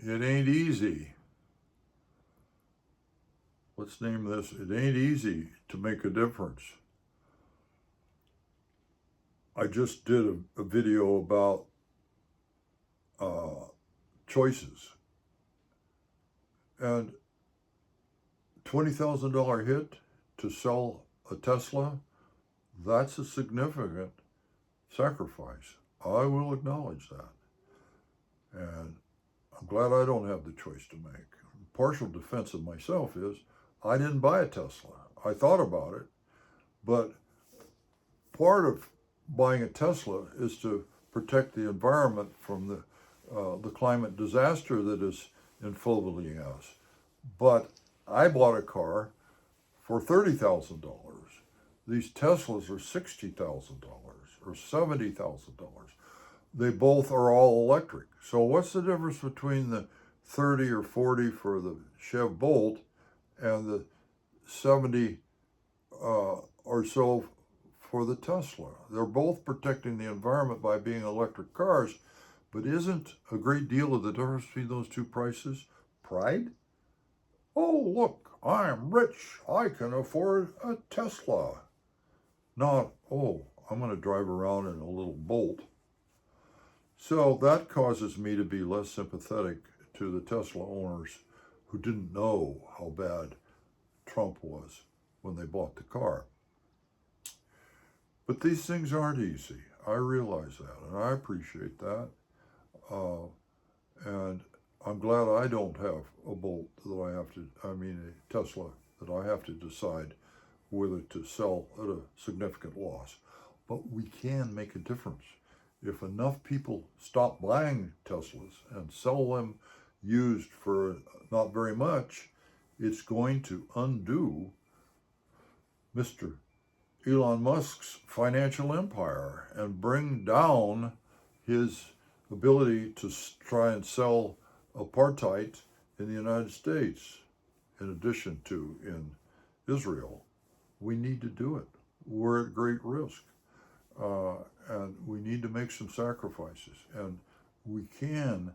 It ain't easy. Let's name this, it ain't easy to make a difference. I just did a video about choices. And $20,000 hit to sell a Tesla, that's a significant sacrifice. I will acknowledge that. And I'm glad I don't have the choice to make. Partial defense of myself is I didn't buy a Tesla. I thought about it, but part of buying a Tesla is to protect the environment from the climate disaster that is enfolding us. But I bought a car for $30,000. These Teslas are $60,000 or $70,000. They both are all electric. So what's the difference between the 30 or 40 for the Chev Bolt and the 70 or so for the Tesla? They're both protecting the environment by being electric cars, but isn't a great deal of the difference between those two prices pride? Oh, look, I'm rich. I can afford a Tesla. Not, oh, I'm going to drive around in a little Bolt. So that causes me to be less sympathetic to the Tesla owners who didn't know how bad Trump was when they bought the car. But these things aren't easy. I realize that, and I appreciate that. And I'm glad I don't have a Bolt a Tesla that I have to decide whether to sell at a significant loss. But we can make a difference. If enough people stop buying Teslas and sell them used for not very much, it's going to undo Mr. Elon Musk's financial empire and bring down his ability to try and sell apartheid in the United States, in addition to in Israel. We need to do it. We're at great risk. And we need to make some sacrifices. And we can.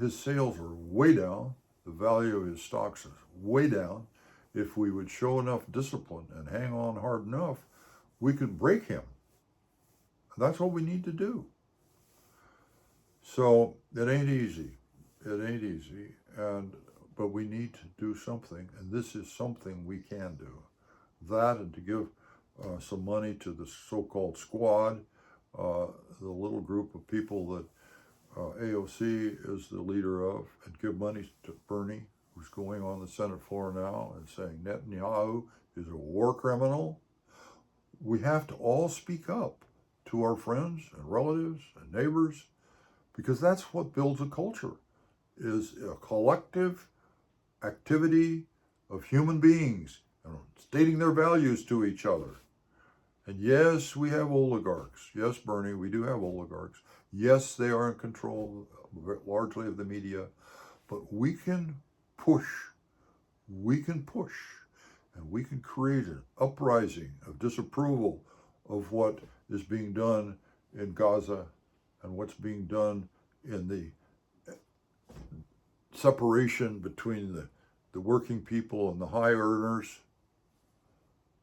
His sales are way down. The value of his stocks is way down. If we would show enough discipline and hang on hard enough, we could break him. That's what we need to do. So it ain't easy. It ain't easy. But we need to do something. And this is something we can do. That, and to give some money to the so-called squad, the little group of people that AOC is the leader of, and give money to Bernie, who's going on the Senate floor now and saying Netanyahu is a war criminal. We have to all speak up to our friends and relatives and neighbors, because that's what builds a culture, is a collective activity of human beings stating their values to each other. And yes, we have oligarchs. Yes, Bernie, we do have oligarchs. Yes, they are in control largely of the media, but we can push. We can push, and we can create an uprising of disapproval of what is being done in Gaza and what's being done in the separation between the working people and the high earners.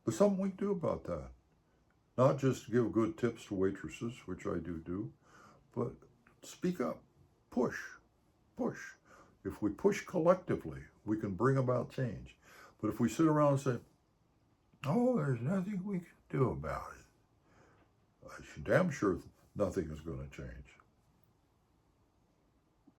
There's something we can do about that. Not just give good tips to waitresses, which I do, but speak up, push. If we push collectively, we can bring about change. But if we sit around and say, oh, there's nothing we can do about it, I'm damn sure nothing is going to change.